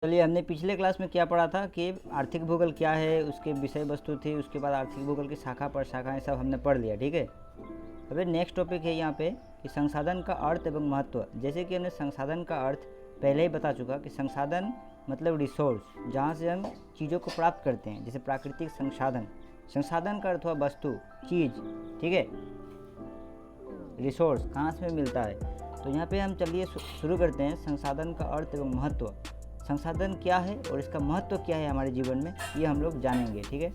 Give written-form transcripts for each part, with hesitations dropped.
चलिए, हमने पिछले क्लास में क्या पढ़ा था कि आर्थिक भूगोल क्या है, उसके विषय वस्तु थी, उसके बाद आर्थिक भूगोल की शाखा पर शाखाएँ सब हमने पढ़ लिया। ठीक है। अभी नेक्स्ट टॉपिक है यहाँ पे कि संसाधन का अर्थ एवं महत्व। जैसे कि हमने संसाधन का अर्थ पहले ही बता चुका कि संसाधन मतलब रिसोर्स, जहाँ से हम चीज़ों को प्राप्त करते हैं, जैसे प्राकृतिक संसाधन। संसाधन का अर्थ हुआ वस्तु, चीज़। ठीक है। रिसोर्स कहाँ से मिलता है, तो यहाँ पे हम चलिए शुरू करते हैं। संसाधन का अर्थ एवं महत्व। संसाधन क्या है और इसका महत्व क्या है हमारे जीवन में, ये हम लोग जानेंगे। ठीक है।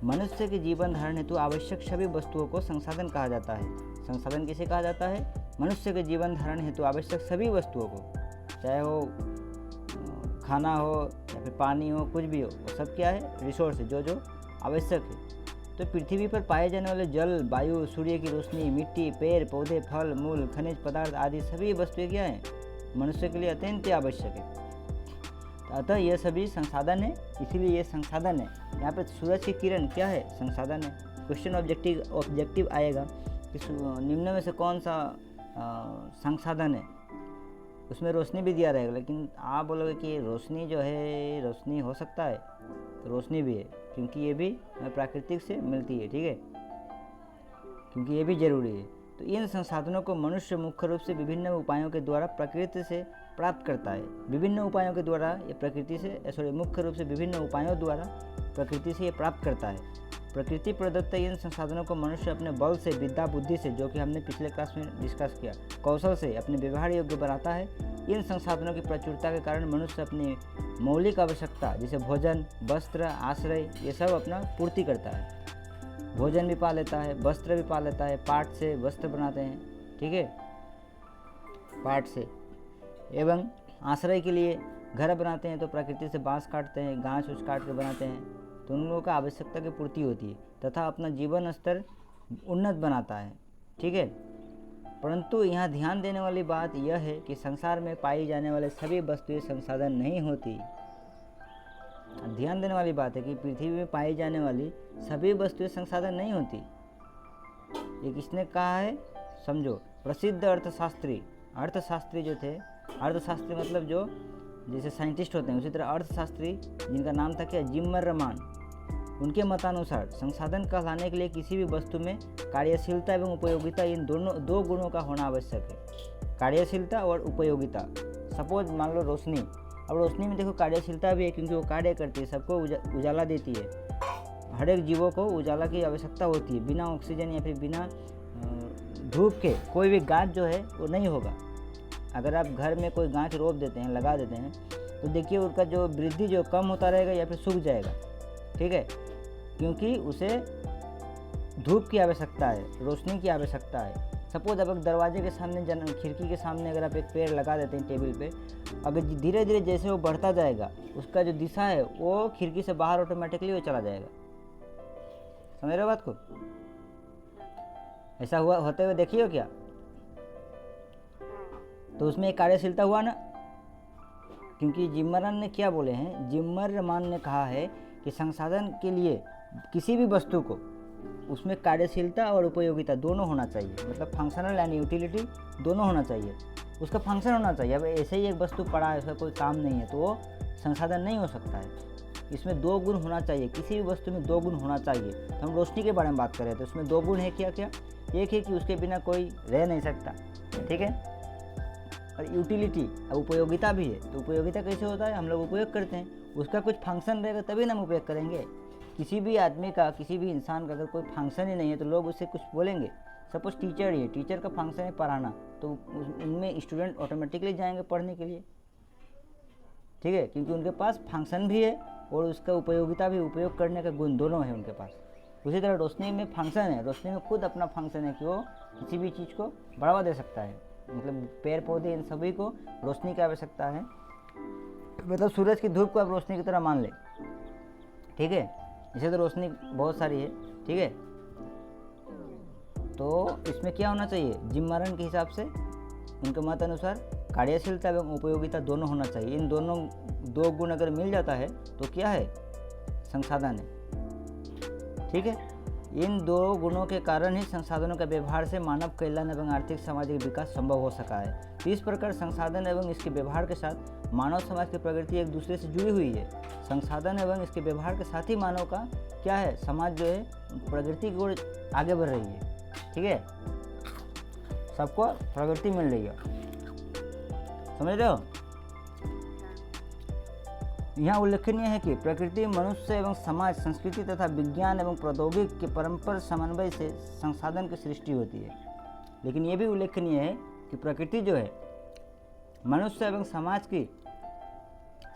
मनुष्य के जीवन धारण हेतु आवश्यक सभी वस्तुओं को संसाधन कहा जाता है। संसाधन किसे कहा जाता है? मनुष्य के जीवन धारण हेतु आवश्यक सभी वस्तुओं को, चाहे वो खाना हो या फिर पानी हो, कुछ भी हो, वो सब क्या है? रिसोर्स है, जो जो आवश्यक है। तो पृथ्वी पर पाए जाने वाले जल, वायु, सूर्य की रोशनी, मिट्टी, पेड़ पौधे, फल मूल, खनिज पदार्थ आदि सभी वस्तुएं क्या हैं? मनुष्य के लिए अत्यंत आवश्यक है। अतः यह सभी संसाधन है, इसीलिए ये संसाधन है। यहाँ पे सूरज की किरण क्या है? संसाधन है। क्वेश्चन ऑब्जेक्टिव आएगा कि निम्न में से कौन सा संसाधन है, उसमें रोशनी भी दिया रहेगा। लेकिन आप बोलोगे कि रोशनी जो है, रोशनी हो सकता है, तो रोशनी भी है, क्योंकि ये भी प्राकृतिक से मिलती है। ठीक है, क्योंकि ये भी जरूरी है। तो इन संसाधनों को मनुष्य मुख्य रूप से विभिन्न उपायों के द्वारा प्रकृति से प्राप्त करता है। विभिन्न उपायों के द्वारा ये प्रकृति से मुख्य रूप से विभिन्न उपायों द्वारा प्रकृति से ये प्राप्त करता है। प्रकृति प्रदत्त इन संसाधनों को मनुष्य अपने बल से, विद्या, बुद्धि से, जो कि हमने पिछले क्लास में डिस्कस किया, कौशल से अपने व्यवहार योग्य बनाता है। इन संसाधनों की प्रचुरता के कारण मनुष्य अपनी मौलिक आवश्यकता, जैसे भोजन, वस्त्र, आश्रय, ये सब अपना पूर्ति करता है। भोजन भी पा लेता है, वस्त्र भी पा लेता है। पाट से वस्त्र बनाते हैं, ठीक है, पाट से। एवं आश्रय के लिए घर बनाते हैं, तो प्रकृति से बांस काटते हैं, घास उस काट के बनाते हैं, तो उन लोगों का आवश्यकता की पूर्ति होती है तथा अपना जीवन स्तर उन्नत बनाता है। ठीक है। परंतु यहाँ ध्यान देने वाली बात यह है कि संसार में पाई जाने वाले सभी वस्तुएं संसाधन नहीं होती। ध्यान देने वाली बात है कि पृथ्वी में पाई जाने वाली सभी वस्तुएं संसाधन नहीं होती। ये किसने कहा है? समझो, प्रसिद्ध अर्थशास्त्री जो थे, अर्थशास्त्री मतलब जो जैसे साइंटिस्ट होते हैं, उसी तरह अर्थशास्त्री जिनका नाम था क्या? जिम्मर रमान। उनके मतानुसार संसाधन कहलाने के लिए किसी भी वस्तु में कार्यशीलता एवं उपयोगिता, इन दो गुणों का होना आवश्यक है। कार्यशीलता और उपयोगिता। सपोज मान लो रोशनी, अब रोशनी में देखो कार्यशीलता भी है, क्योंकि वो कार्य करती है, सबको उजाला देती है। हर एक जीवों को उजाला की आवश्यकता होती है। बिना ऑक्सीजन या फिर बिना धूप के कोई भी गाछ जो है वो नहीं होगा। अगर आप घर में कोई गाछ रोप देते हैं, लगा देते हैं, तो देखिए उसका जो वृद्धि जो कम होता रहेगा या फिर सूख जाएगा। ठीक है, क्योंकि उसे धूप की आवश्यकता है, रोशनी की आवश्यकता है। सपोज अब दरवाजे के सामने, खिड़की के सामने अगर आप एक पेड़ लगा देते हैं टेबल पे, अगर धीरे धीरे जैसे वो बढ़ता जाएगा, उसका जो दिशा है वो खिड़की से बाहर ऑटोमेटिकली वो चला जाएगा। समझ रहे हो बात को? ऐसा हुआ होते हुए देखिए क्या? तो उसमें एक कार्यशीलता हुआ ना, क्योंकि जिम्मरन ने क्या बोले हैं? जिम्मर रमान ने कहा है कि संसाधन के लिए किसी भी वस्तु को उसमें कार्यशीलता और उपयोगिता दोनों होना चाहिए। मतलब फंक्शनल एंड यूटिलिटी दोनों होना चाहिए। उसका फंक्शन होना चाहिए। अब ऐसे ही एक वस्तु पड़ा है, उसका कोई काम नहीं है, तो वो संसाधन नहीं हो सकता है। इसमें दो गुण होना चाहिए। किसी भी वस्तु में दो गुण होना चाहिए। तो हम रोशनी के बारे में बात कर रहे थे, उसमें दो गुण है क्या क्या? एक है कि उसके बिना कोई रह नहीं सकता। ठीक है। और यूटिलिटी, अब उपयोगिता भी है। तो उपयोगिता कैसे होता है? हम लोग उपयोग करते हैं, उसका कुछ फंक्शन रहेगा तभी ना हम उपयोग करेंगे। किसी भी आदमी का, किसी भी इंसान का अगर कोई फंक्शन ही नहीं है तो लोग उससे कुछ बोलेंगे। सपोज टीचर ही है, टीचर का फंक्शन है पढ़ाना, तो उनमें स्टूडेंट ऑटोमेटिकली जाएंगे पढ़ने के लिए। ठीक है, क्योंकि उनके पास फंक्शन भी है और उसका उपयोगिता भी, उपयोग करने का गुण दोनों है उनके पास। उसी तरह रोशनी में फंक्शन है, रोशनी में खुद अपना फंक्शन है कि वो किसी भी चीज़ को बढ़ावा दे सकता है। मतलब पेड़ पौधे, इन सभी को रोशनी की आवश्यकता है। मतलब सूरज की धूप को आप रोशनी की तरह मान ले। ठीक है, इसे तो रोशनी बहुत सारी है। ठीक है, तो इसमें क्या होना चाहिए? जिम्मरन के हिसाब से, उनके मत अनुसार कार्यशीलता एवं उपयोगिता दोनों होना चाहिए। इन दोनों दो गुण अगर मिल जाता है तो क्या है? संसाधन है। ठीक है। इन दो गुणों के कारण ही संसाधनों के व्यवहार से मानव कल्याण एवं आर्थिक सामाजिक विकास संभव हो सका है। तो इस प्रकार संसाधन एवं इसके व्यवहार के साथ मानव समाज की प्रगति एक दूसरे से जुड़ी हुई है। संसाधन एवं इसके व्यवहार के साथ ही मानव का क्या है, समाज जो है प्रगति की ओर आगे बढ़ रही है। ठीक है, सबको प्रगति मिल रही है, समझ रहे हो। यहाँ उल्लेखनीय है कि प्रकृति, मनुष्य एवं समाज, संस्कृति तथा विज्ञान एवं प्रौद्योगिकी के परस्पर समन्वय से संसाधन की सृष्टि होती है। लेकिन ये भी उल्लेखनीय है कि प्रकृति जो है मनुष्य एवं समाज की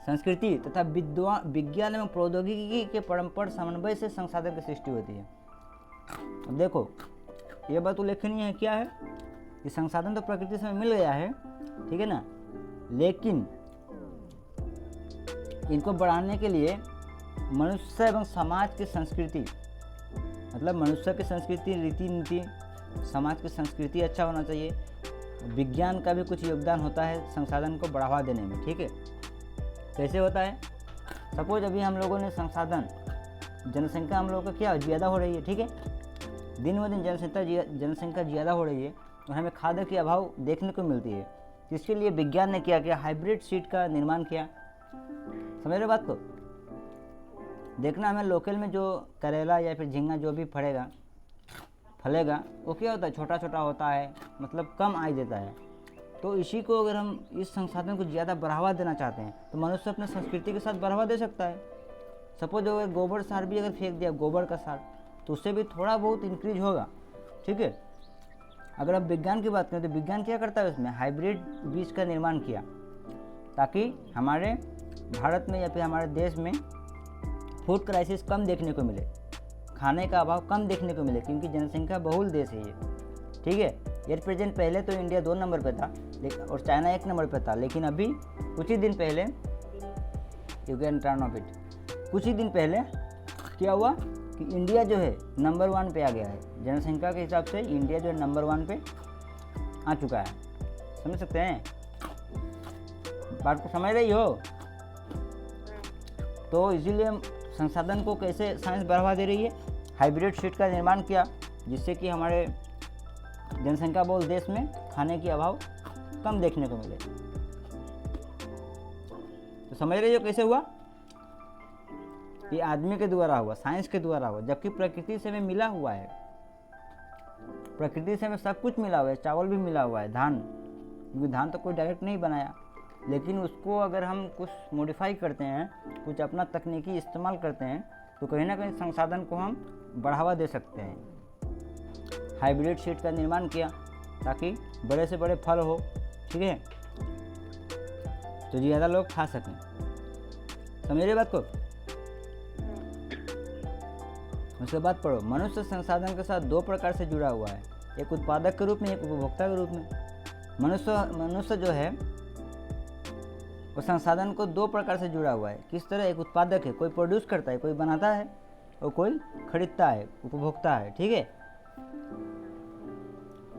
संस्कृति तथा विज्ञान एवं प्रौद्योगिकी के परस्पर समन्वय से संसाधन की सृष्टि होती है। अब देखो, ये बात उल्लेखनीय है क्या है कि संसाधन तो प्रकृति से मिल गया है, ठीक है ना, लेकिन इनको बढ़ाने के लिए मनुष्य एवं समाज की संस्कृति, मतलब मनुष्य की संस्कृति, रीति नीति, समाज की संस्कृति अच्छा होना चाहिए। विज्ञान का भी कुछ योगदान होता है संसाधन को बढ़ावा देने में। ठीक है, कैसे होता है? सपोज अभी हम लोगों ने संसाधन, जनसंख्या हम लोगों का क्या ज़्यादा हो रही है, ठीक है, दिन ब दिन जनसंख्या ज़्यादा हो रही है और हमें खाद्य की अभाव देखने को मिलती है। इसके लिए विज्ञान ने क्या किया, हाइब्रिड सीड का निर्माण किया। समझ रहे बात को? देखना, हमें लोकल में जो करेला या फिर झींगा जो भी फलेगा वो क्या होता है, छोटा छोटा होता है, मतलब कम आय देता है। तो इसी को अगर हम इस संसाधन को ज़्यादा बढ़ावा देना चाहते हैं तो मनुष्य अपने संस्कृति के साथ बढ़ावा दे सकता है। सपोज अगर गोबर सार भी अगर फेंक दिया, गोबर का सार, तो उससे भी थोड़ा बहुत इंक्रीज होगा। ठीक है, अगर आप विज्ञान की बात करें तो विज्ञान क्या करता है, उसमें हाइब्रिड बीज का निर्माण किया ताकि हमारे भारत में या फिर हमारे देश में फूड क्राइसिस कम देखने को मिले, खाने का अभाव कम देखने को मिले, क्योंकि जनसंख्या बहुल देश है ये। ठीक है, एट प्रेजेंट पहले तो इंडिया 2 नंबर पे था और चाइना 1 नंबर पे था, लेकिन अभी कुछ ही दिन पहले, you can turn off it, कुछ ही दिन पहले क्या हुआ कि इंडिया जो है नंबर 1 पे आ गया है। जनसंख्या के हिसाब से इंडिया जो है नंबर 1 पे आ चुका है। समझ सकते हैं बात को, समझ रही हो? तो इसीलिए संसाधन को कैसे साइंस बढ़ावा दे रही है, हाइब्रिड सीड का निर्माण किया जिससे कि हमारे जनसंख्या बहुल देश में खाने की अभाव कम देखने को मिले। तो समझ रही हो कैसे हुआ? ये आदमी के द्वारा हुआ, साइंस के द्वारा हुआ, जबकि प्रकृति से हमें मिला हुआ है। प्रकृति से हमें सब कुछ मिला हुआ है, चावल भी मिला हुआ है, धान, क्योंकि धान तो कोई डायरेक्ट नहीं बनाया, लेकिन उसको अगर हम कुछ मॉडिफाई करते हैं, कुछ अपना तकनीकी इस्तेमाल करते हैं, तो कहीं ना कहीं संसाधन को हम बढ़ावा दे सकते हैं। हाइब्रिड सीड का निर्माण किया ताकि बड़े से बड़े फल हो, ठीक है, तो ज़्यादा लोग खा सकें। समझ रहे बात को? उसके बाद पढ़ो, मनुष्य संसाधन के साथ 2 प्रकार से जुड़ा हुआ है, एक उत्पादक के रूप में, एक उपभोक्ता के रूप में। मनुष्य जो है वो संसाधन को 2 प्रकार से जुड़ा हुआ है। किस तरह? एक उत्पादक है, कोई प्रोड्यूस करता है, कोई बनाता है, और कोई खरीदता है, उपभोक्ता है। ठीक है,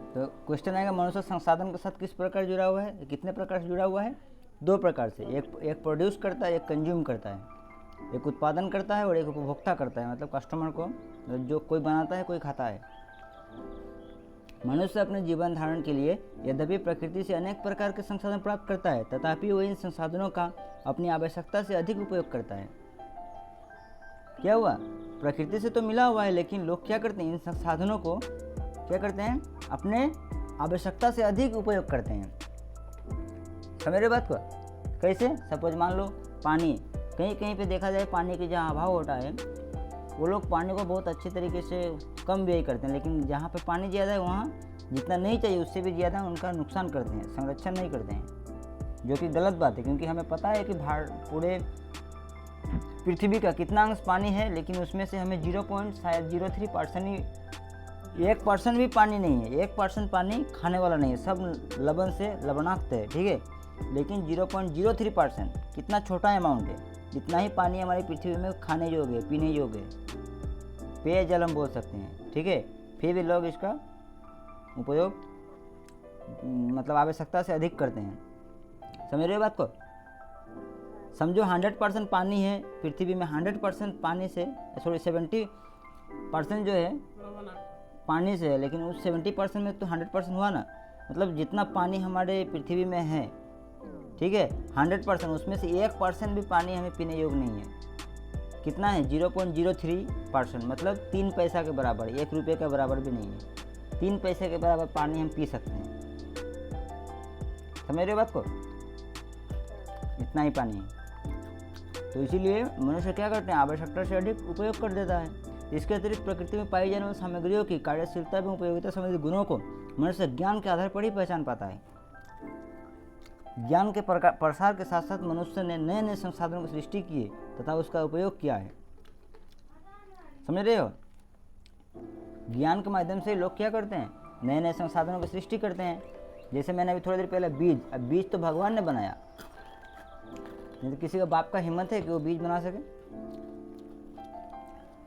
तो क्वेश्चन आएगा, मनुष्य संसाधन के साथ किस प्रकार जुड़ा हुआ है, कितने प्रकार से जुड़ा हुआ है? 2 प्रकार से, एक प्रोड्यूस करता है, एक कंज्यूम करता है। एक उत्पादन करता है और एक उपभोक्ता करता है, मतलब कस्टमर को, जो कोई बनाता है कोई खाता है। मनुष्य अपने जीवन धारण के लिए यद्यपि प्रकृति से अनेक प्रकार के संसाधन प्राप्त करता है, तथापि वो इन संसाधनों का अपनी आवश्यकता से अधिक उपयोग करता है। क्या हुआ? प्रकृति से तो मिला हुआ है, लेकिन लोग क्या करते हैं, इन संसाधनों को क्या करते हैं, अपने आवश्यकता से अधिक उपयोग करते हैं। समझ रहे बात को? कैसे? सपोज मान लो पानी, कहीं कहीं पे देखा जाए पानी की जहाँ अभाव होता है, वो लोग पानी को बहुत अच्छे तरीके से कम व्यय करते हैं, लेकिन जहाँ पे पानी ज़्यादा है वहाँ जितना नहीं चाहिए उससे भी ज़्यादा उनका नुकसान करते हैं, संरक्षण नहीं करते हैं, जो कि गलत बात है। क्योंकि हमें पता है कि पूरे पृथ्वी का कितना अंश पानी है, लेकिन उसमें से हमें 0.03% ही, 1% भी पानी नहीं है, 1% पानी खाने वाला नहीं है, सब लवण से लवणाक्त है। ठीक है, लेकिन 0.03% कितना छोटा अमाउंट है, जितना ही पानी हमारी पृथ्वी में खाने योग्य है, पीने योग्य है, पेयजल हम बोल सकते हैं। ठीक है, फिर भी लोग इसका उपयोग मतलब आवश्यकता से अधिक करते हैं। समझ रहे हो बात को? समझो 100% पानी है पृथ्वी में, 100% पानी से 70 परसेंट जो है पानी से है, लेकिन उस 70% में तो 100% हुआ ना। मतलब जितना पानी हमारे पृथ्वी में है, ठीक है, 100%, उसमें से 1% भी पानी हमें पीने योग्य नहीं है। कितना है? 0.03%, मतलब 3 पैसा के बराबर, 1 रुपये के बराबर भी नहीं है। 3 पैसे के बराबर पानी हम पी सकते हैं। समझ रहे हो बात को? इतना ही पानी है। तो इसीलिए मनुष्य क्या करते हैं? आवश्यकता से अधिक उपयोग कर देता है। इसके अतिरिक्त प्रकृति में पाई जाने वाली सामग्रियों की कार्यशीलता एवं उपयोगिता संबंधी गुणों को मनुष्य ज्ञान के आधार पर ही पहचान पाता है। ज्ञान के प्रसार के साथ साथ मनुष्य ने नए नए संसाधनों की सृष्टि की है तथा उसका उपयोग किया है। समझ रहे हो? ज्ञान के माध्यम से लोग क्या करते हैं? नए नए संसाधनों की सृष्टि करते हैं। जैसे मैंने अभी थोड़ी देर पहले बीज, अब बीज तो भगवान ने बनाया, नहीं तो किसी का बाप का हिम्मत है कि वो बीज बना सके।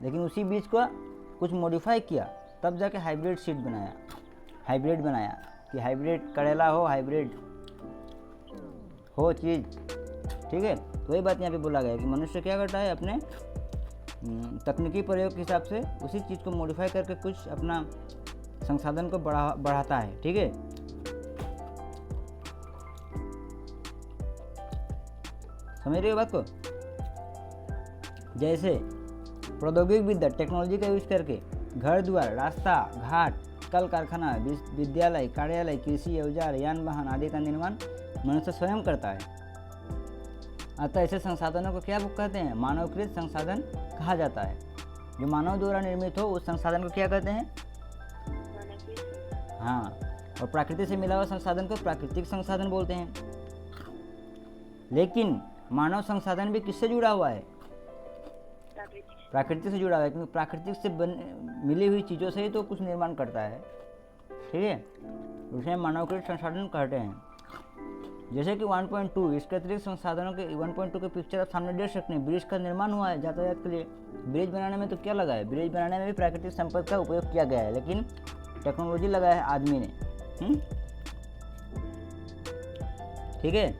लेकिन उसी बीज को कुछ मॉडिफाई किया, तब जाके हाइब्रिड सीड बनाया, हाइब्रिड बनाया कि हाइब्रिड करेला हो, हाइब्रिड हो चीज़, ठीक है। तो वही बात यहाँ पे बोला गया कि मनुष्य क्या करता है? अपने तकनीकी प्रयोग के हिसाब से उसी चीज़ को मॉडिफाई करके कुछ अपना संसाधन को बढ़ाता है, ठीक है। समझ रहे हो बात को? जैसे प्रौद्योगिक विद्या, टेक्नोलॉजी का यूज करके घर द्वार, रास्ता, घाट, कल कारखाना, विद्यालय, कार्यालय, कृषि औजार, यान वाहन आदि का निर्माण मनुष्य स्वयं करता है। अतः ऐसे संसाधनों को क्या कहते हैं? मानवकृत संसाधन कहा जाता है। जो मानव द्वारा निर्मित हो उस संसाधन को क्या कहते हैं? हाँ, और प्रकृति से मिला हुआ संसाधन को प्राकृतिक संसाधन बोलते हैं। लेकिन मानव संसाधन भी किससे जुड़ा हुआ है? प्रकृति से जुड़ा हुआ है, क्योंकि प्राकृतिक से मिली हुई चीज़ों से ही तो कुछ निर्माण करता है, ठीक है। उसे मानवकृत संसाधन कहते हैं। जैसे कि 1.2, इसके अतिरिक्त संसाधनों के 1.2 के पिक्चर आप सामने देख सकते हैं। ब्रिज का निर्माण हुआ है यातायात के लिए। ब्रिज बनाने में तो क्या लगा है? ब्रिज बनाने में भी प्राकृतिक संपत्ति का उपयोग किया गया है, लेकिन टेक्नोलॉजी लगाया है आदमी ने, ठीक है।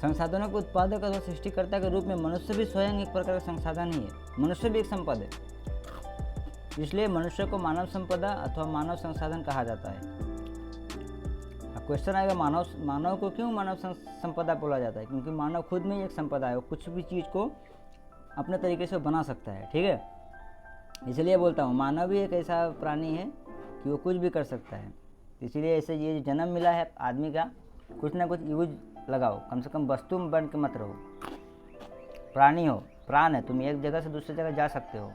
संसाधनों के उत्पादक अथवा सृष्टिकर्ता के रूप में मनुष्य भी स्वयं एक प्रकार का संसाधन ही है। मनुष्य भी एक संपदा है, इसलिए मनुष्य को मानव संपदा अथवा मानव संसाधन कहा जाता है। अब क्वेश्चन आएगा, मानव को क्यों मानव संपदा बोला जाता है? क्योंकि मानव खुद में ही एक संपदा है, वो कुछ भी चीज़ को अपने तरीके से बना सकता है, ठीक है। इसलिए बोलता हूँ मानव भी एक ऐसा प्राणी है कि वो कुछ भी कर सकता है। इसीलिए ऐसे ये जन्म मिला है आदमी का, कुछ ना कुछ यूज लगाओ, कम से कम वस्तु में बन के मत रहो। प्राणी हो, प्राण है, तुम एक जगह से दूसरी जगह जा सकते हो,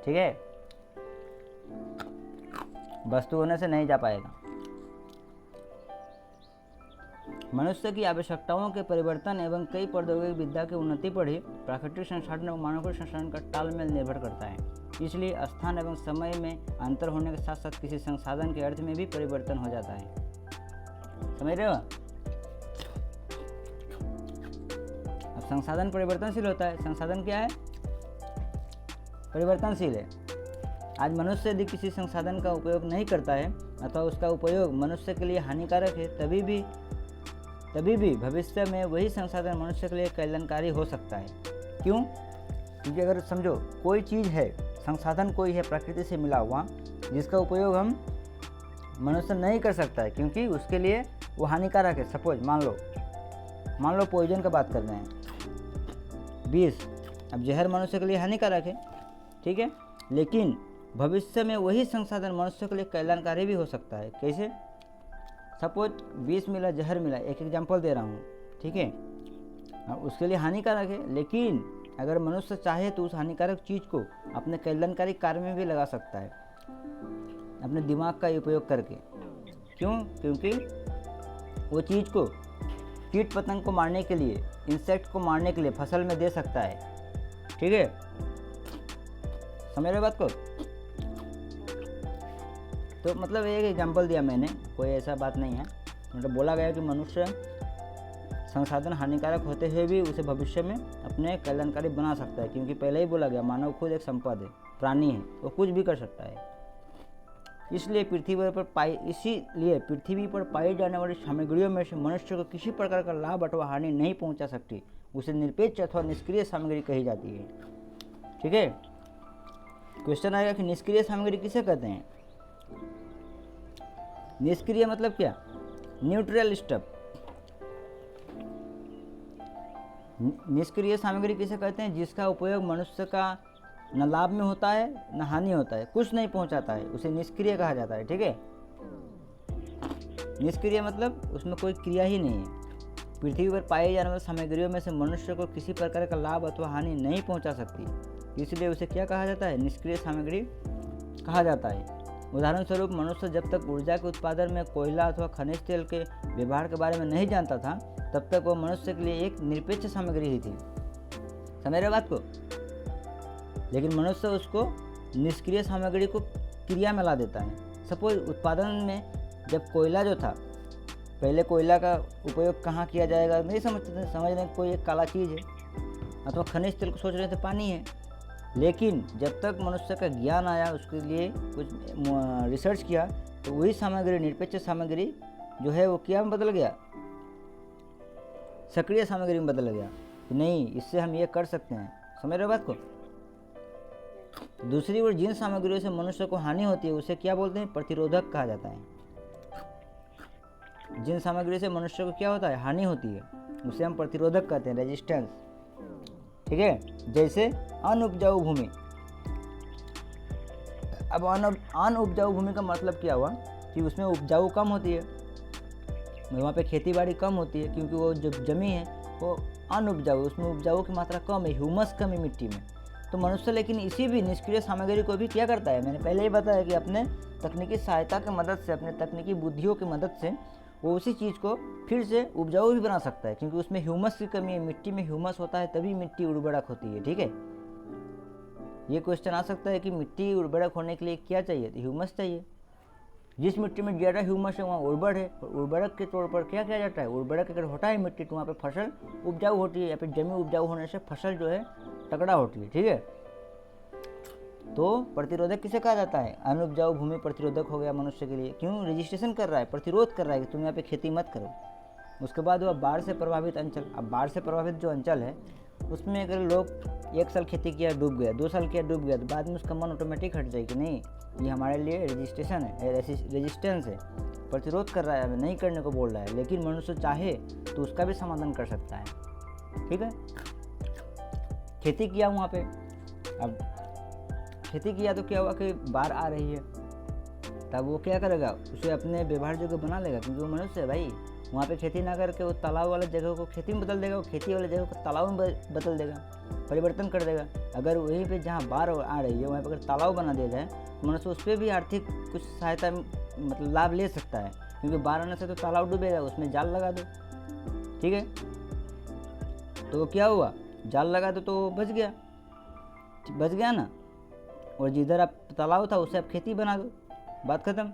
ठीक है। वस्तु होने से नहीं जा पाएगा। मनुष्य की आवश्यकताओं के परिवर्तन एवं कई प्रौद्योगिक विद्या की उन्नति पर ही प्राकृतिक संसाधन और मानव संसाधन का तालमेल निर्भर करता है। इसलिए स्थान एवं समय में अंतर होने के साथ साथ किसी संसाधन के अर्थ में भी परिवर्तन हो जाता है। समझ रहे हो? अब संसाधन परिवर्तनशील होता है। संसाधन क्या है? परिवर्तनशील है। आज मनुष्य यदि किसी संसाधन का उपयोग नहीं करता है अथवा उसका उपयोग मनुष्य के लिए हानिकारक है, तभी भी भविष्य में वही संसाधन मनुष्य के लिए कल्याणकारी हो सकता है। क्यों? क्योंकि अगर समझो कोई चीज़ है, संसाधन कोई है प्रकृति से मिला हुआ, जिसका उपयोग हम मनुष्य नहीं कर सकता है क्योंकि उसके लिए वो हानिकारक है। सपोज मान लो पॉइजन का बात कर रहे हैं, विष। अब जहर मनुष्य के लिए हानिकारक है, ठीक है, लेकिन भविष्य में वही संसाधन मनुष्य के लिए कल्याणकारी भी हो सकता है। कैसे? सपोज विष मिला, जहर मिला, एक एग्जाम्पल दे रहा हूँ, ठीक है। उसके लिए हानिकारक है, लेकिन अगर मनुष्य चाहे तो उस हानिकारक चीज़ को अपने कल्याणकारी कार्य में भी लगा सकता है, अपने दिमाग का उपयोग करके। क्यों? क्योंकि वो चीज़ को कीट पतंग को मारने के लिए, इंसेक्ट को मारने के लिए फसल में दे सकता है, ठीक है। समझ रहे बात को? तो मतलब एक एग्जांपल दिया मैंने, कोई ऐसा बात नहीं है। मतलब बोला गया कि मनुष्य संसाधन हानिकारक होते हुए भी उसे भविष्य में अपने कल्याणकारी बना सकता है, क्योंकि पहले ही बोला गया मानव खुद एक संपद है, प्राणी है, वो कुछ भी कर सकता है। इसीलिए पृथ्वी पर पाई जाने वाली सामग्रियों में से मनुष्य को किसी प्रकार का लाभ अथवा हानि नहीं पहुंचा सकती। उसे निरपेक्ष अथवा निष्क्रिय सामग्री कही जाती है। ठीक है। क्वेश्चन आएगा कि निष्क्रिय सामग्री किसे कहते हैं। निष्क्रिय मतलब क्या, न्यूट्रल स्टफ। निष्क्रिय सामग्री किसे कहते हैं, जिसका उपयोग मनुष्य का न लाभ में होता है न हानि होता है, कुछ नहीं पहुंचाता है, उसे निष्क्रिय कहा जाता है। ठीक है, निष्क्रिय मतलब उसमें कोई क्रिया ही नहीं है। पृथ्वी पर पाई जाने वाली सामग्रियों में से मनुष्य को किसी प्रकार का लाभ अथवा हानि नहीं पहुंचा सकती, इसलिए उसे क्या कहा जाता है, निष्क्रिय सामग्री कहा जाता है। उदाहरण स्वरूप मनुष्य जब तक ऊर्जा के उत्पादन में कोयला अथवा खनिज तेल के व्यवहार के बारे में नहीं जानता था, तब तक वह मनुष्य के लिए एक निरपेक्ष सामग्री ही थी। समझ रहे बात को। लेकिन मनुष्य उसको निष्क्रिय सामग्री को क्रिया में ला देता है। सपोज उत्पादन में जब कोयला जो था, पहले कोयला का उपयोग कहाँ किया जाएगा नहीं समझते थे, समझ रहे कोई एक काला चीज़ है, अथवा खनिज तेल को सोच रहे थे पानी है। लेकिन जब तक मनुष्य का ज्ञान आया, उसके लिए कुछ रिसर्च किया, तो वही सामग्री, निरपेक्ष सामग्री जो है वो क्या में बदल गया, सक्रिय सामग्री में बदल गया कि नहीं, इससे हम ये कर सकते हैं। समझ रहे हो बात को। दूसरी ओर जिन सामग्रियों से मनुष्य को हानि होती है उसे क्या बोलते हैं, प्रतिरोधक कहा जाता है। जिन सामग्री से मनुष्य को क्या होता है, हानि होती है, उसे हम प्रतिरोधक कहते हैं, रेजिस्टेंस। ठीक है, जैसे अनउपजाऊ भूमि। अब अनउपजाऊ भूमि का मतलब क्या हुआ कि उसमें उपजाऊ कम होती है, वहाँ पे खेती बाड़ी कम होती है, क्योंकि वो जो जमी है वो अनउपजाऊ, उसमें उपजाऊ की मात्रा कम है, ह्यूमस कम है मिट्टी में। तो मनुष्य लेकिन इसी भी निष्क्रिय सामग्री को भी क्या करता है, मैंने पहले ही बताया कि अपने तकनीकी सहायता की मदद से, अपने तकनीकी बुद्धियों की मदद से वो उसी चीज़ को फिर से उपजाऊ भी बना सकता है, क्योंकि उसमें ह्यूमस की कमी है। मिट्टी में ह्यूमस होता है तभी मिट्टी उर्वरक होती है। ठीक है, ये क्वेश्चन आ सकता है कि मिट्टी उर्वरक होने के लिए क्या चाहिए, तो ह्यूमस चाहिए। जिस मिट्टी में ज़्यादा ह्यूमस है वहाँ उर्वर है, और उर्वरक के तौर पर क्या किया जाता है, उर्वरक अगर होता है मिट्टी तो वहाँ पे फसल उपजाऊ होती है, या फिर जमीन उपजाऊ होने से फसल जो है तगड़ा होती है। ठीक है, तो प्रतिरोधक किसे कहा जाता है, अनुपजाऊ भूमि प्रतिरोधक हो गया मनुष्य के लिए। क्यों, रजिस्ट्रेशन कर रहा है, प्रतिरोध कर रहा है कि तुम यहाँ पे खेती मत करो। उसके बाद वह बाढ़ से प्रभावित अंचल। अब बाढ़ से प्रभावित जो अंचल है उसमें अगर लोग 1 साल खेती किया डूब गया, 2 साल किया डूब गया, तो बाद में उसका मन ऑटोमेटिक हट जाए कि नहीं, ये हमारे लिए रजिस्ट्रेशन है, रेजिस्टेंस है, प्रतिरोध कर रहा है, हमें नहीं करने को बोल रहा है। लेकिन मनुष्य चाहे तो उसका भी समाधान कर सकता है। ठीक है, खेती किया वहाँ पे, अब खेती किया तो क्या हुआ कि बाढ़ आ रही है, तब वो क्या करेगा, उसे अपने व्यवहार जगह बना लेगा, क्योंकि वो मनुष्य है भाई। वहाँ पे खेती ना करके वो तालाब वाले जगह को खेती में बदल देगा, वो खेती वाले जगह को तालाब में बदल देगा, परिवर्तन कर देगा। अगर वहीं पे जहाँ बाढ़ आ रही है वहाँ पर अगर तालाब बना दिया जाए तो मनुष्य उस पर भी आर्थिक कुछ सहायता मतलब लाभ ले सकता है, क्योंकि बाढ़ आने से तो तालाब डूबेगा, उसमें जाल लगा दो। ठीक है, तो क्या हुआ, जाल लगा दो तो बच गया ना, और जिधर आप तालाब था उसे आप खेती बना दो, बात खत्म।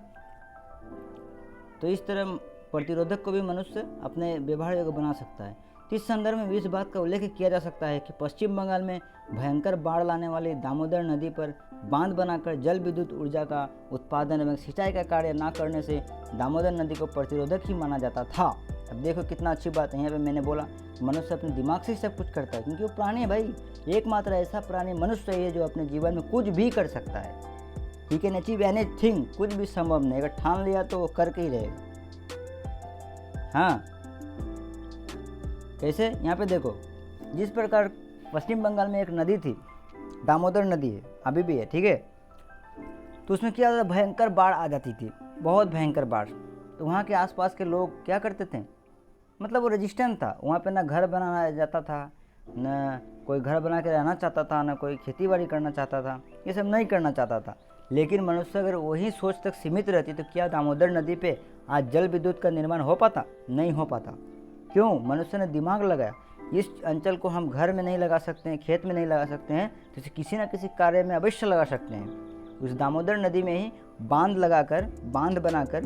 तो इस तरह प्रतिरोधक को भी मनुष्य अपने व्यवहार योग्य बना सकता है। तो इस संदर्भ में इस बात का उल्लेख किया जा सकता है कि पश्चिम बंगाल में भयंकर बाढ़ लाने वाली दामोदर नदी पर बांध बनाकर जल विद्युत ऊर्जा का उत्पादन एवं सिंचाई का कार्य न करने से दामोदर नदी को प्रतिरोधक ही माना जाता था। अब देखो कितना अच्छी बात है, यहाँ पे मैंने बोला मनुष्य अपने दिमाग से सब कुछ करता है, क्योंकि वो प्राणी है भाई, एकमात्र ऐसा प्राणी मनुष्य है जो अपने जीवन में कुछ भी कर सकता है। ही कैन अचीव एनीथिंग, कुछ भी संभव नहीं, अगर ठान लिया तो वो करके ही रहेगा। हाँ, कैसे, यहाँ पे देखो, जिस प्रकार पश्चिम बंगाल में एक नदी थी, दामोदर नदी है, अभी भी है। ठीक है, तो उसमें क्या होता, भयंकर बाढ़ आ जाती थी, बहुत भयंकर बाढ़। तो वहाँ के आसपास के लोग क्या करते थे, मतलब वो रेजिस्टेंट था, वहाँ पे ना घर बनाना जाता था, न कोई घर बना के रहना चाहता था, ना कोई खेती बाड़ी करना चाहता था, ये सब नहीं करना चाहता था। लेकिन मनुष्य अगर वही सोच तक सीमित रहती तो क्या दामोदर नदी पे आज जल विद्युत का निर्माण हो पाता, नहीं हो पाता। क्यों, मनुष्य ने दिमाग लगाया, इस अंचल को हम घर में नहीं लगा सकते हैं, खेत में नहीं लगा सकते हैं, तो इसे किसी न किसी कार्य में अवश्य लगा सकते हैं। उस दामोदर नदी में ही बांध बनाकर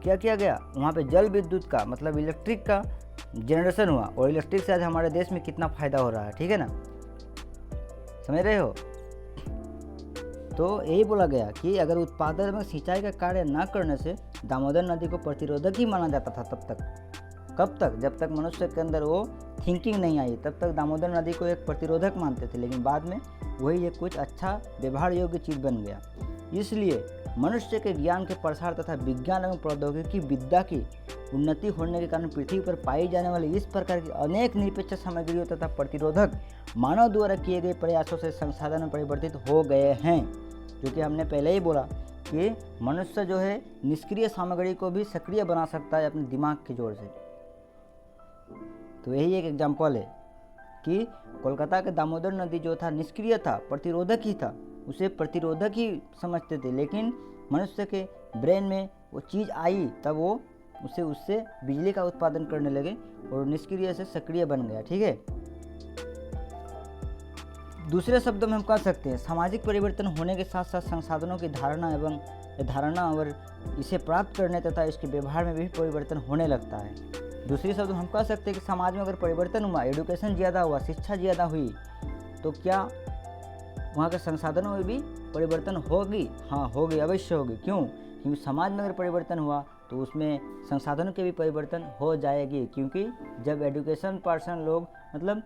क्या किया गया, वहाँ पे जल विद्युत का मतलब इलेक्ट्रिक का जनरेशन हुआ, और इलेक्ट्रिक से आज हमारे देश में कितना फ़ायदा हो रहा है। ठीक है ना, समझ रहे हो। तो यही बोला गया कि अगर उत्पादन में सिंचाई का कार्य न करने से दामोदर नदी को प्रतिरोधक ही माना जाता था तब तक। कब तक? जब तक मनुष्य के अंदर वो थिंकिंग नहीं आई, तब तक दामोदर नदी को एक प्रतिरोधक मानते थे, लेकिन बाद में वही एक कुछ अच्छा व्यवहार योग्य चीज़ बन गया। इसलिए मनुष्य के ज्ञान के प्रसार तथा विज्ञान एवं प्रौद्योगिकी विद्या की उन्नति होने के कारण पृथ्वी पर पाई जाने वाली इस प्रकार की अनेक निरपेक्ष सामग्रियों तथा प्रतिरोधक मानव द्वारा किए गए प्रयासों से संसाधन में परिवर्तित हो गए हैं। जो कि हमने पहले ही बोला कि मनुष्य जो है निष्क्रिय सामग्री को भी सक्रिय बना सकता है अपने दिमाग के जोर से। तो यही एक एग्जाम्पल है कि कोलकाता के दामोदर नदी जो था निष्क्रिय था, प्रतिरोधक ही था, उसे प्रतिरोधक ही समझते थे, लेकिन मनुष्य के ब्रेन में वो चीज़ आई तब वो उससे बिजली का उत्पादन करने लगे और निष्क्रिय से सक्रिय बन गया। ठीक है। दूसरे शब्दों में हम कह सकते हैं सामाजिक परिवर्तन होने के साथ साथ संसाधनों की धारणा और इसे प्राप्त करने तथा इसके व्यवहार में भी परिवर्तन होने लगता है। दूसरे शब्द में हम कह सकते हैं कि समाज में अगर परिवर्तन हुआ, एजुकेशन ज़्यादा हुआ, शिक्षा ज़्यादा हुई, तो क्या वहाँ के संसाधनों में भी परिवर्तन होगी? हाँ, होगी, अवश्य होगी। क्यों? क्योंकि समाज में अगर परिवर्तन हुआ तो उसमें संसाधनों के भी परिवर्तन हो जाएगी, क्योंकि जब एजुकेशन पर्सन लोग, मतलब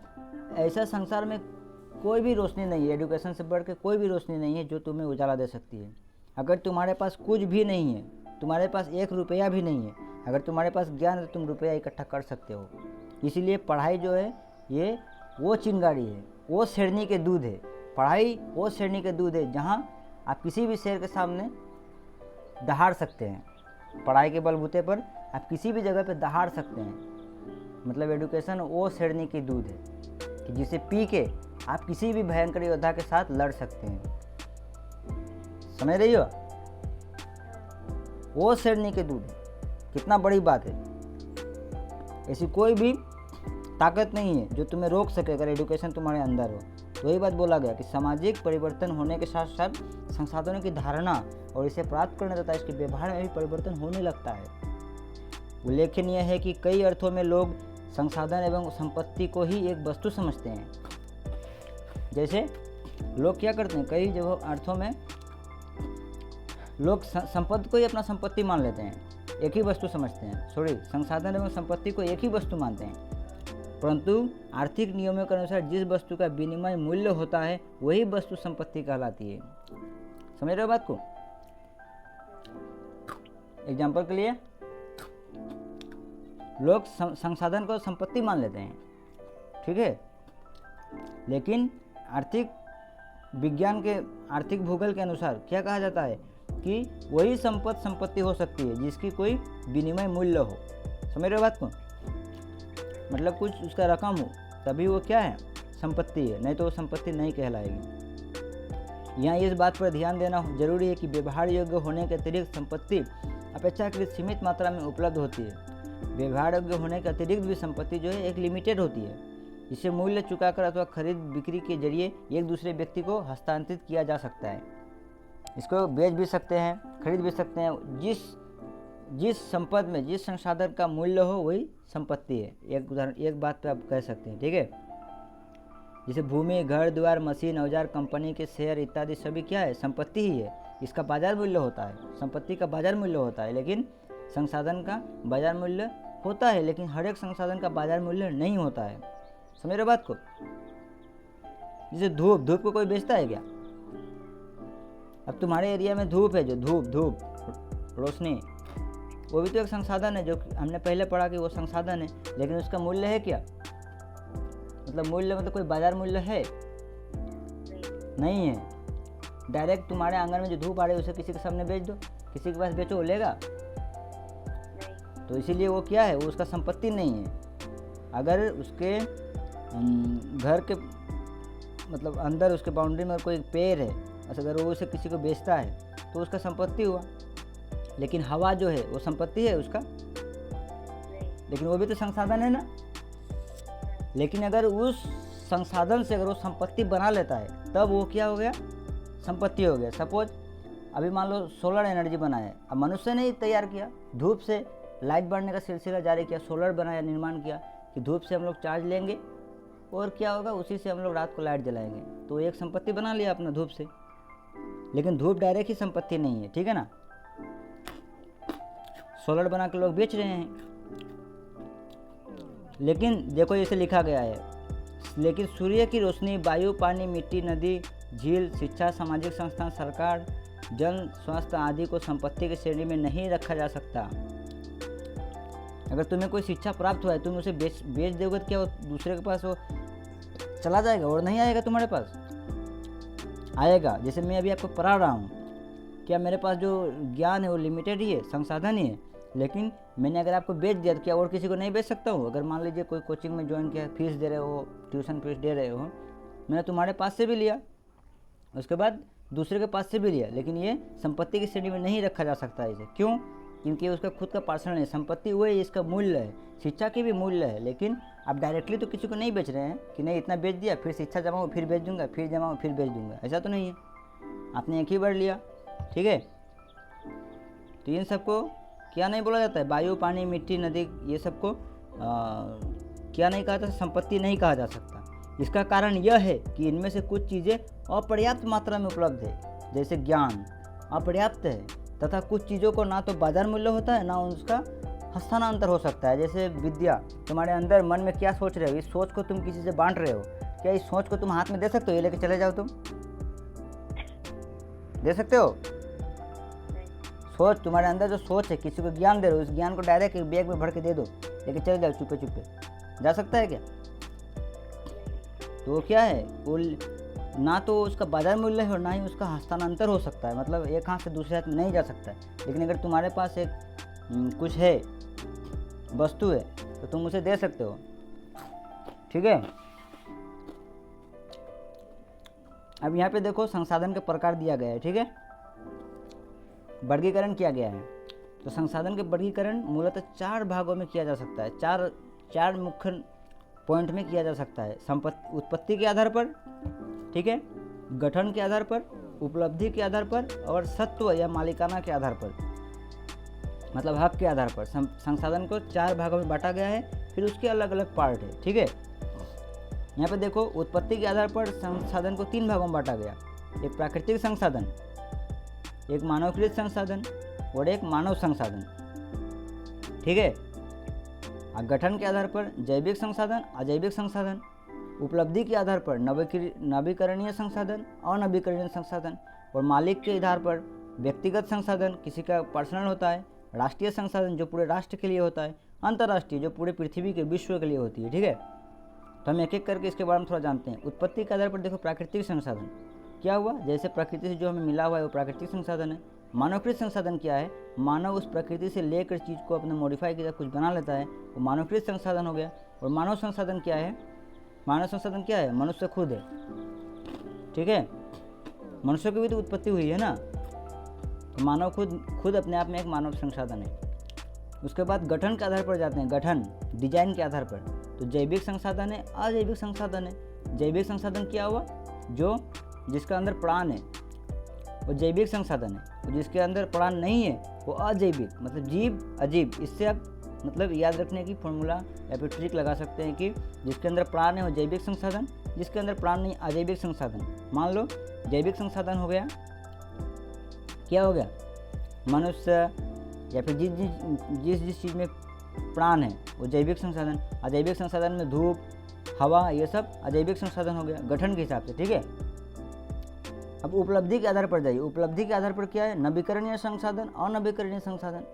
ऐसा संसार में कोई भी रोशनी नहीं है, एजुकेशन से बढ़ के कोई भी रोशनी नहीं है जो तुम्हें उजाला दे सकती है। अगर तुम्हारे पास कुछ भी नहीं है, तुम्हारे पास 1 रुपया भी नहीं है, अगर तुम्हारे पास ज्ञान है तो तुम रुपया इकट्ठा कर सकते हो। इसीलिए पढ़ाई जो है ये वो चिंगारी है, वो शेरनी के दूध है। पढ़ाई वो शेरनी के दूध है जहाँ आप किसी भी शेर के सामने दहाड़ सकते हैं। पढ़ाई के बलबूते पर आप किसी भी जगह पे दहाड़ सकते हैं। मतलब एजुकेशन वो शेरनी की दूध है कि जिसे पी के आप किसी भी भयंकर योद्धा के साथ लड़ सकते हैं। समझ रही हो? वो शेरनी के दूध है। कितना बड़ी बात है। ऐसी कोई भी ताकत नहीं है जो तुम्हें रोक सके अगर एजुकेशन तुम्हारे अंदर हो। तो वही बात बोला गया कि सामाजिक परिवर्तन होने के साथ साथ संसाधनों की धारणा और इसे प्राप्त करने तथा इसके व्यवहार में भी परिवर्तन होने लगता है। उल्लेखनीय है कि कई अर्थों में लोग संसाधन एवं संपत्ति को ही एक वस्तु समझते हैं। जैसे लोग क्या करते हैं, कई जगह अर्थों में लोग संपत्ति को ही अपना संपत्ति मान लेते हैं, एक ही वस्तु समझते हैं। संसाधन एवं संपत्ति को एक ही वस्तु मानते हैं, परंतु आर्थिक नियमों के अनुसार जिस वस्तु का विनिमय मूल्य होता है वही वस्तु संपत्ति कहलाती है। समझ रहे हो बात को? एग्जाम्पल के लिए लोग संसाधन को संपत्ति मान लेते हैं, ठीक है, लेकिन आर्थिक विज्ञान के आर्थिक भूगोल के अनुसार क्या कहा जाता है कि वही संपत्ति हो सकती है जिसकी कोई विनिमय मूल्य हो। समझ रहे हो बात को? मतलब कुछ उसका रकम हो तभी वो क्या है, संपत्ति है, नहीं तो वो संपत्ति नहीं कहलाएगी। यहाँ इस बात पर ध्यान देना जरूरी है कि व्यवहार योग्य होने के अतिरिक्त संपत्ति अपेक्षाकृत सीमित मात्रा में उपलब्ध होती है। व्यवहार योग्य होने के अतिरिक्त भी संपत्ति जो है एक लिमिटेड होती है, जिसे मूल्य चुकाकर अथवा खरीद बिक्री के जरिए एक दूसरे व्यक्ति को हस्तांतरित किया जा सकता है। इसको बेच भी सकते हैं, खरीद भी सकते हैं। जिस संपत्ति में जिस संसाधन का मूल्य हो वही संपत्ति है। एक उदाहरण, एक बात पे आप कह सकते हैं, ठीक है। जैसे भूमि, घर द्वार, मशीन, औजार, कंपनी के शेयर इत्यादि सभी क्या है, संपत्ति ही है। इसका बाजार मूल्य होता है, संपत्ति का बाजार मूल्य होता है, लेकिन संसाधन का बाजार मूल्य होता है, लेकिन हर एक संसाधन का बाजार मूल्य नहीं होता है। समझ रहे बात को? जैसे धूप को कोई बेचता है क्या? अब तुम्हारे एरिया में धूप है, जो धूप रोशनी, वो भी तो एक संसाधन है, जो हमने पहले पढ़ा कि वो संसाधन है, लेकिन उसका मूल्य है क्या? मतलब मूल्य मतलब कोई बाजार मूल्य है? नहीं है। डायरेक्ट तुम्हारे आंगन में जो धूप आ रही है उसे किसी के सामने बेच दो, किसी के पास बेचो, वो लेगा? तो इसीलिए वो क्या है, वो उसका संपत्ति नहीं है। अगर उसके घर के मतलब अंदर उसके बाउंड्री में कोई पेड़ है, अगर वो उसे किसी को बेचता है तो उसका संपत्ति हुआ। लेकिन हवा जो है वो संपत्ति है उसका? लेकिन वो भी तो संसाधन है ना। लेकिन अगर उस संसाधन से अगर वो संपत्ति बना लेता है तब वो क्या हो गया, संपत्ति हो गया। सपोज अभी मान लो सोलर एनर्जी बनाया, अब मनुष्य ने ही तैयार किया, धूप से लाइट बढ़ने का सिलसिला जारी किया, सोलर बनाया, निर्माण किया कि धूप से हम लोग चार्ज लेंगे और क्या होगा, उसी से हम लोग रात को लाइट जलाएंगे। तो एक संपत्ति बना लिया अपना धूप से, लेकिन धूप डायरेक्ट ही संपत्ति नहीं है, ठीक है ना। सोलर बना के लोग बेच रहे हैं, लेकिन देखो जैसे लिखा गया है, लेकिन सूर्य की रोशनी वायु, पानी, मिट्टी, नदी, झील, शिक्षा, सामाजिक संस्थान, सरकार, जन स्वास्थ्य आदि को संपत्ति की श्रेणी में नहीं रखा जा सकता। अगर तुम्हें कोई शिक्षा प्राप्त हुआ है, तुम उसे बेच दोगे तो क्या वो दूसरे के पास वो चला जाएगा और नहीं आएगा तुम्हारे पास? आएगा। जैसे मैं अभी आपको पढ़ा रहा हूँ, क्या मेरे पास जो ज्ञान है वो लिमिटेड ही है, संसाधन ही है, लेकिन मैंने अगर आपको बेच दिया तो क्या और किसी को नहीं बेच सकता हूँ? अगर मान लीजिए कोई कोचिंग में ज्वाइन किया, फीस दे रहे हो, ट्यूशन फीस दे रहे हो, मैंने तुम्हारे पास से भी लिया, उसके बाद दूसरे के पास से भी लिया, लेकिन ये संपत्ति की श्रेणी में नहीं रखा जा सकता है इसे। क्यों? क्योंकि उसका खुद का पर्सनल है, संपत्ति वो है, इसका मूल्य है, शिक्षा की भी मूल्य है। लेकिन आप डायरेक्टली तो किसी को नहीं बेच रहे हैं कि नहीं इतना बेच दिया, फिर शिक्षा जमाऊँ फिर बेच दूंगा, फिर जमाऊँ फिर बेच दूंगा, ऐसा तो नहीं है। आपने एक ही बार लिया, ठीक है। तो इन सबको क्या नहीं बोला जाता है? वायु, पानी, मिट्टी, नदी, ये सबको क्या नहीं कहा जाता? संपत्ति नहीं कहा जा सकता। इसका कारण यह है कि इनमें से कुछ चीज़ें अपर्याप्त मात्रा में उपलब्ध है, जैसे ज्ञान अपर्याप्त है, तथा कुछ चीज़ों को ना तो बाजार मूल्य होता है ना उसका हस्तांतर हो सकता है। जैसे विद्या, तुम्हारे अंदर मन में क्या सोच रहे हो, इस सोच को तुम किसी से बांट रहे हो, क्या इस सोच को तुम हाथ में दे सकते हो? ये लेके चले जाओ, तुम दे सकते हो? सोच, तुम्हारे अंदर जो सोच है, किसी को ज्ञान दे रहे हो, उस ज्ञान को डायरेक्ट बैग में भर के दे दो, लेके चले जाओ चुपे चुपे, जा सकता है क्या? तो क्या है वो, ना तो उसका बाजार मूल्य है और ना ही उसका हस्तांतर हो सकता है, मतलब एक हाथ से दूसरे हाथ में नहीं जा सकता है। लेकिन अगर तुम्हारे पास एक कुछ है, वस्तु है, तो तुम उसे दे सकते हो, ठीक है। अब यहाँ पे देखो संसाधन के प्रकार दिया गया है, ठीक है, वर्गीकरण किया गया है। तो संसाधन के वर्गीकरण मूलतः 4 भागों में किया जा सकता है, चार मुख्य पॉइंट में किया जा सकता है। उत्पत्ति के आधार पर, ठीक है, गठन के आधार पर, उपलब्धि के आधार पर, और सत्व या मालिकाना के आधार पर, मतलब हक के आधार पर। संसाधन को 4 भागों में बांटा गया है, फिर उसके अलग अलग पार्ट है, ठीक है। यहाँ पे देखो उत्पत्ति के आधार पर संसाधन को 3 भागों में बांटा गया, एक प्राकृतिक संसाधन, एक मानवकृत संसाधन और एक मानव संसाधन, ठीक है। गठन के आधार पर जैविक संसाधन, अजैविक संसाधन, उपलब्धि के आधार पर नवीकरणीय संसाधन, अनवीकरणीय संसाधन, और मालिक के आधार पर व्यक्तिगत संसाधन, किसी का पर्सनल होता है, राष्ट्रीय संसाधन जो पूरे राष्ट्र के लिए होता है, अंतर्राष्ट्रीय जो पूरे पृथ्वी के विश्व के लिए होती है, ठीक है। तो हम एक एक करके इसके बारे में थोड़ा जानते हैं। उत्पत्ति के आधार पर देखो प्राकृतिक संसाधन क्या हुआ, जैसे प्रकृति से जो हमें मिला हुआ है वो प्राकृतिक संसाधन है। मानवकृत संसाधन क्या है, मानव उस प्रकृति से लेकर चीज़ को अपने मॉडिफाई किया कुछ बना लेता है, वो मानवकृत संसाधन हो गया। और मानव संसाधन क्या है, मानव संसाधन क्या है, मनुष्य खुद है, ठीक है। मनुष्य की भी तो उत्पत्ति हुई है ना, तो मानव खुद अपने आप में एक मानव संसाधन है। उसके बाद गठन के आधार पर जाते हैं, गठन डिजाइन के आधार पर, तो जैविक संसाधन है, अजैविक संसाधन है। जैविक संसाधन क्या हुआ, जो जिसके अंदर प्राण है वो जैविक संसाधन है, और जिसके अंदर प्राण नहीं है वो अजैविक, मतलब जीव अजीब। इससे आप मतलब याद रखने की फॉर्मूला या फिर ट्रिक लगा सकते हैं कि जिसके अंदर प्राण है वो जैविक संसाधन, जिसके अंदर प्राण नहीं अजैविक संसाधन। मान लो जैविक संसाधन हो गया, क्या हो गया, मनुष्य या फिर जिस चीज़ में प्राण है वो जैविक संसाधन। अजैविक संसाधन में धूप, हवा, ये सब अजैविक संसाधन हो गया गठन के हिसाब से, ठीक है। अब उपलब्धि के आधार पर जाइए, उपलब्धि के आधार पर क्या है, नवीकरणीय संसाधन, अनवीकरणीय संसाधन।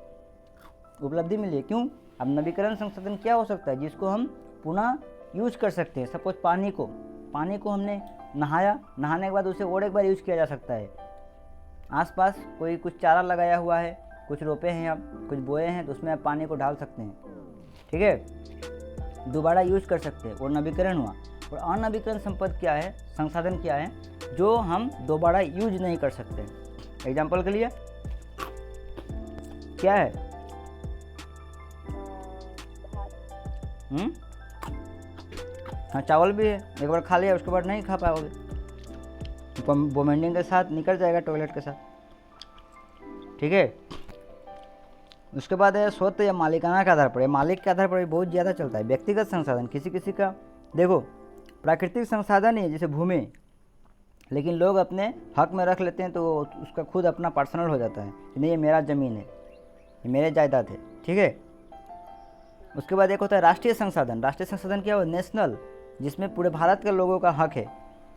उपलब्धि मिली, क्यों, अब नवीकरण संसाधन क्या हो सकता है, जिसको हम पुनः यूज कर सकते हैं। सपोज पानी को हमने नहाया, नहाने के बाद उसे और एक बार यूज किया जा सकता है। आसपास कोई कुछ चारा लगाया हुआ है, कुछ रोपे हैं आप, कुछ बोए हैं, तो उसमें आप पानी को डाल सकते हैं, ठीक है, दोबारा यूज कर सकते हैं, और नवीकरण हुआ। और अनवीकरण संपद क्या है, संसाधन क्या है, जो हम दोबारा यूज नहीं कर सकते। एग्जाम्पल के लिए क्या है, हाँ चावल भी है, एक बार खा लिया उसके बाद नहीं खा पाओगे, वोमिटिंग के साथ निकल जाएगा, टॉयलेट के साथ, ठीक है। उसके बाद है स्वतः या मालिकाना के आधार पर, मालिक के आधार पर भी बहुत ज़्यादा चलता है। व्यक्तिगत संसाधन, किसी किसी का देखो प्राकृतिक संसाधन ही है जैसे भूमि, लेकिन लोग अपने हक में रख लेते हैं, तो उसका खुद अपना पर्सनल हो जाता है कि नहीं ये मेरा ज़मीन है, ये मेरे जायदाद है, ठीक है। उसके बाद एक होता है राष्ट्रीय संसाधन। राष्ट्रीय संसाधन क्या हो, नेशनल, जिसमें पूरे भारत के लोगों का हक है।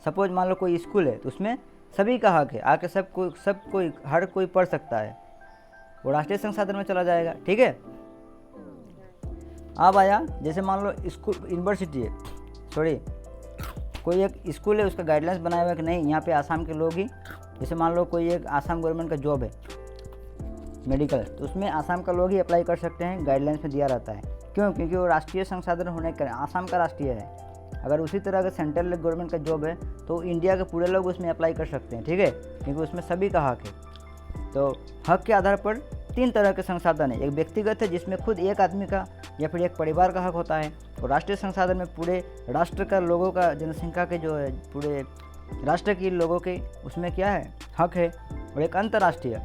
सपोज मान लो कोई स्कूल है तो उसमें सभी का हक है, आके सब कोई हर कोई पढ़ सकता है, वो राष्ट्रीय संसाधन में चला जाएगा। ठीक है। अब आया जैसे मान लो स्कूल, यूनिवर्सिटी है, सॉरी कोई एक स्कूल है, उसका गाइडलाइंस बनाया हुआ है कि नहीं यहाँ पे आसाम के लोग ही, जैसे मान लो कोई एक आसाम गवर्नमेंट का जॉब है मेडिकल, तो उसमें आसाम का लोग ही अप्लाई कर सकते हैं, गाइडलाइंस में दिया रहता है। क्यों? क्योंकि वो राष्ट्रीय संसाधन होने के आसाम का राष्ट्रीय है। अगर उसी तरह का सेंट्रल गवर्नमेंट का जॉब है तो इंडिया के पूरे लोग उसमें अप्लाई कर सकते हैं। ठीक है, क्योंकि उसमें सभी का हक है। तो हक के आधार पर 3 तरह के संसाधन है। एक व्यक्तिगत है जिसमें खुद एक आदमी का या फिर एक परिवार का हक होता है, और राष्ट्रीय संसाधन में पूरे राष्ट्र का लोगों का, जनसंख्या के जो है पूरे राष्ट्र के लोगों के उसमें क्या है, हक है। और एक अंतर्राष्ट्रीय,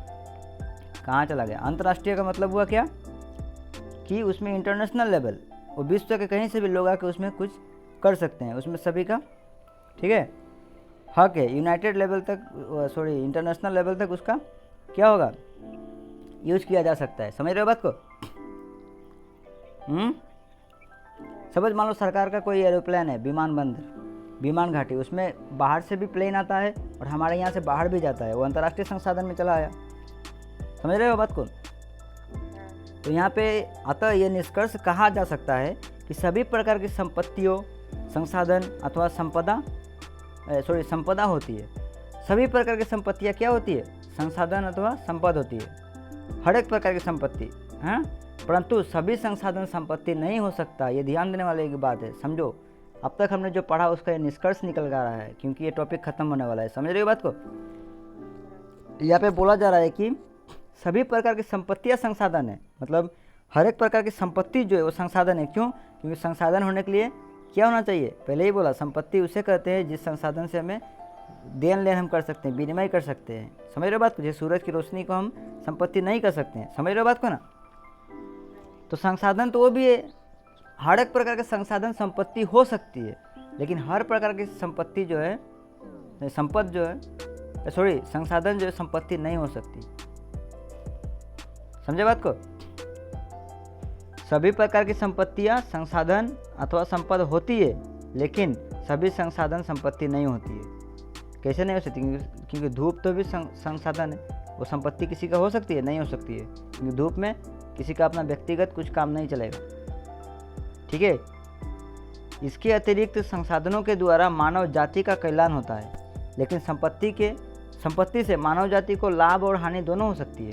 कहाँ चला गया, अंतर्राष्ट्रीय का मतलब हुआ क्या कि उसमें इंटरनेशनल लेवल, और विश्व के कहीं से भी लोग आके उसमें कुछ कर सकते हैं, उसमें सभी का, ठीक है, हक है। यूनाइटेड लेवल तक, सॉरी इंटरनेशनल लेवल तक उसका क्या होगा, यूज किया जा सकता है। समझ रहे हो बात को? समझ, मान लो सरकार का कोई एरोप्लेन है, विमान बंदर, विमान घाटी, उसमें बाहर से भी प्लेन आता है और हमारे यहाँ से बाहर भी जाता है, वो अंतर्राष्ट्रीय संसाधन में चला आया। समझ रहे हो बात को? तो यहाँ पे अतः ये निष्कर्ष कहा जा सकता है कि सभी प्रकार की संपत्तियों, संसाधन अथवा संपदा होती है। सभी प्रकार की संपत्तियाँ क्या होती है, संसाधन अथवा संपद होती है, हर एक प्रकार की संपत्ति, हाँ। परंतु सभी संसाधन संपत्ति नहीं हो सकता, ये ध्यान देने वाले की बात है। समझो, अब तक हमने जो पढ़ा उसका ये निष्कर्ष निकल रहा है, क्योंकि ये टॉपिक खत्म होने वाला है। समझ रहे हो बात को? यहाँ पे बोला जा रहा है कि सभी प्रकार की संपत्तियाँ संसाधन है, मतलब हर एक प्रकार की संपत्ति जो है वो संसाधन है। क्यों? क्योंकि संसाधन होने के लिए क्या होना चाहिए, पहले ही बोला, संपत्ति उसे कहते हैं जिस संसाधन से हमें देन लेन हम कर सकते हैं, विनिमय कर सकते हैं। समझ रहे हो बात को? जैसे सूरज की रोशनी को हम संपत्ति नहीं कर सकते हैं। समझ रहे हो बात को ना? तो संसाधन तो वो भी है, हर एक प्रकार के संसाधन संपत्ति हो सकती है, लेकिन हर प्रकार की संपत्ति जो है, संपत्ति जो है, सॉरी संसाधन जो है संपत्ति नहीं हो सकती। समझे बात को? सभी प्रकार की संपत्तियां संसाधन अथवा संपद होती है, लेकिन सभी संसाधन संपत्ति नहीं होती है। कैसे नहीं हो सकती? क्योंकि धूप तो भी संसाधन है, वो संपत्ति किसी का हो सकती है, नहीं हो सकती है, क्योंकि धूप में किसी का अपना व्यक्तिगत कुछ काम नहीं चलेगा। ठीक है। इसके अतिरिक्त संसाधनों के द्वारा मानव जाति का कल्याण होता है, लेकिन संपत्ति से मानव जाति को लाभ और हानि दोनों हो सकती है,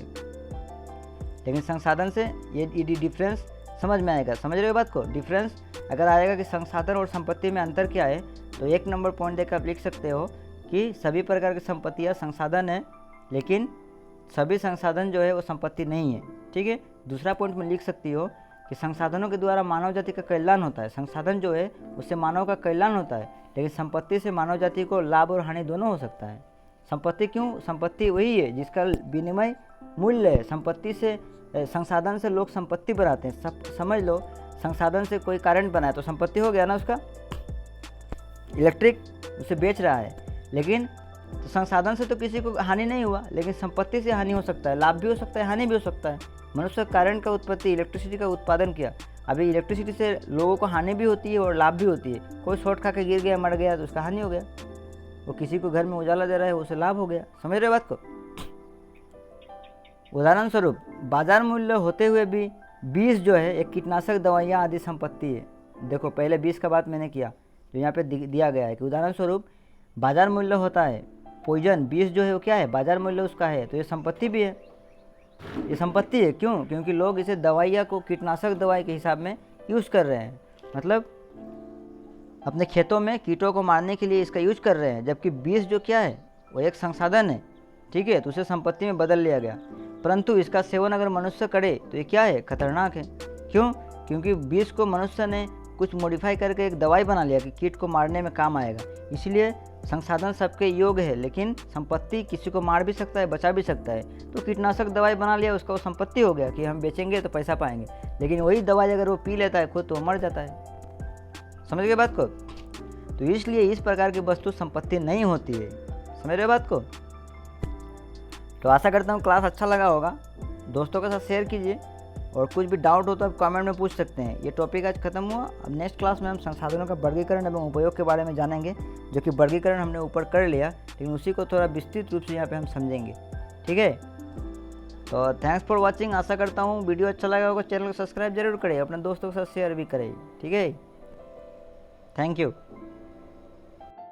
लेकिन संसाधन से ये डिफरेंस समझ में आएगा। समझ रहे हो बात को? डिफरेंस अगर आएगा कि संसाधन और संपत्ति में अंतर क्या है, तो 1 नंबर पॉइंट देकर आप लिख सकते हो कि सभी प्रकार की संपत्तियाँ संसाधन है, लेकिन सभी संसाधन जो है वो संपत्ति नहीं है। ठीक है। दूसरा पॉइंट में लिख सकती हो कि संसाधनों के द्वारा मानव जाति का कल्याण होता है। संसाधन जो है उससे मानव का कल्याण होता है, लेकिन संपत्ति से मानव जाति को लाभ और हानि दोनों हो सकता है। संपत्ति क्यों? संपत्ति वही है जिसका विनिमय मूल्य है। संपत्ति से, संसाधन से लोग संपत्ति बनाते हैं। समझ लो, संसाधन से कोई करंट बनाए तो संपत्ति हो गया ना उसका, इलेक्ट्रिक उसे बेच रहा है, लेकिन तो संसाधन से तो किसी को हानि नहीं हुआ, लेकिन संपत्ति से हानि हो सकता है, लाभ भी हो सकता है, हानि भी हो सकता है। मनुष्य करंट का उत्पत्ति, इलेक्ट्रिसिटी का उत्पादन किया, अभी इलेक्ट्रिसिटी से लोगों को हानि भी होती है और लाभ भी होती है। कोई शॉर्ट खा के गिर गया, मर गया तो उसका हानि हो गया, वो किसी को घर में उजाला दे रहा है, उसे लाभ हो गया। समझ रहे हो बात को? उदाहरण स्वरूप बाजार मूल्य होते हुए भी बीज जो है एक कीटनाशक, दवाइयाँ आदि संपत्ति है। देखो, पहले बीज का बात मैंने किया, तो यहाँ पे दिया गया है कि उदाहरण स्वरूप बाजार मूल्य होता है, पॉइजन बीज जो है वो क्या है, बाजार मूल्य उसका है, तो ये संपत्ति भी है, ये संपत्ति है। क्यों? क्योंकि लोग इसे दवाइयाँ को कीटनाशक दवाई के हिसाब में यूज़ कर रहे हैं, मतलब अपने खेतों में कीटों को मारने के लिए इसका यूज कर रहे हैं, जबकि बीज जो क्या है वो एक संसाधन है। ठीक है, तो उसे संपत्ति में बदल लिया गया। परंतु इसका सेवन अगर मनुष्य करे तो ये क्या है, खतरनाक है। क्यों? क्योंकि बीज को मनुष्य ने कुछ मॉडिफाई करके एक दवाई बना लिया कि कीट को मारने में काम आएगा। इसलिए संसाधन सबके योग्य है, लेकिन संपत्ति किसी को मार भी सकता है, बचा भी सकता है। तो कीटनाशक दवाई बना लिया, उसका वो संपत्ति हो गया कि हम बेचेंगे तो पैसा पाएंगे, लेकिन वही दवाई अगर वो पी लेता है खुद तो मर जाता है। समझ गए बात को? तो इसलिए इस प्रकार की वस्तु संपत्ति नहीं होती है। समझ रहे बात को? तो आशा करता हूँ क्लास अच्छा लगा होगा, दोस्तों के साथ शेयर कीजिए और कुछ भी डाउट हो तो आप कमेंट में पूछ सकते हैं। ये टॉपिक आज खत्म हुआ। अब नेक्स्ट क्लास में हम संसाधनों का वर्गीकरण एवं उपयोग के बारे में जानेंगे, जो कि वर्गीकरण हमने ऊपर कर लिया, लेकिन उसी को थोड़ा विस्तृत रूप से यहाँ पे हम समझेंगे। ठीक है, तो थैंक्स फॉर वॉचिंग। आशा करता हूँ वीडियो अच्छा लगा होगा। चैनल को सब्सक्राइब जरूर करें, अपने दोस्तों के साथ शेयर भी करें। ठीक है, थैंक यू।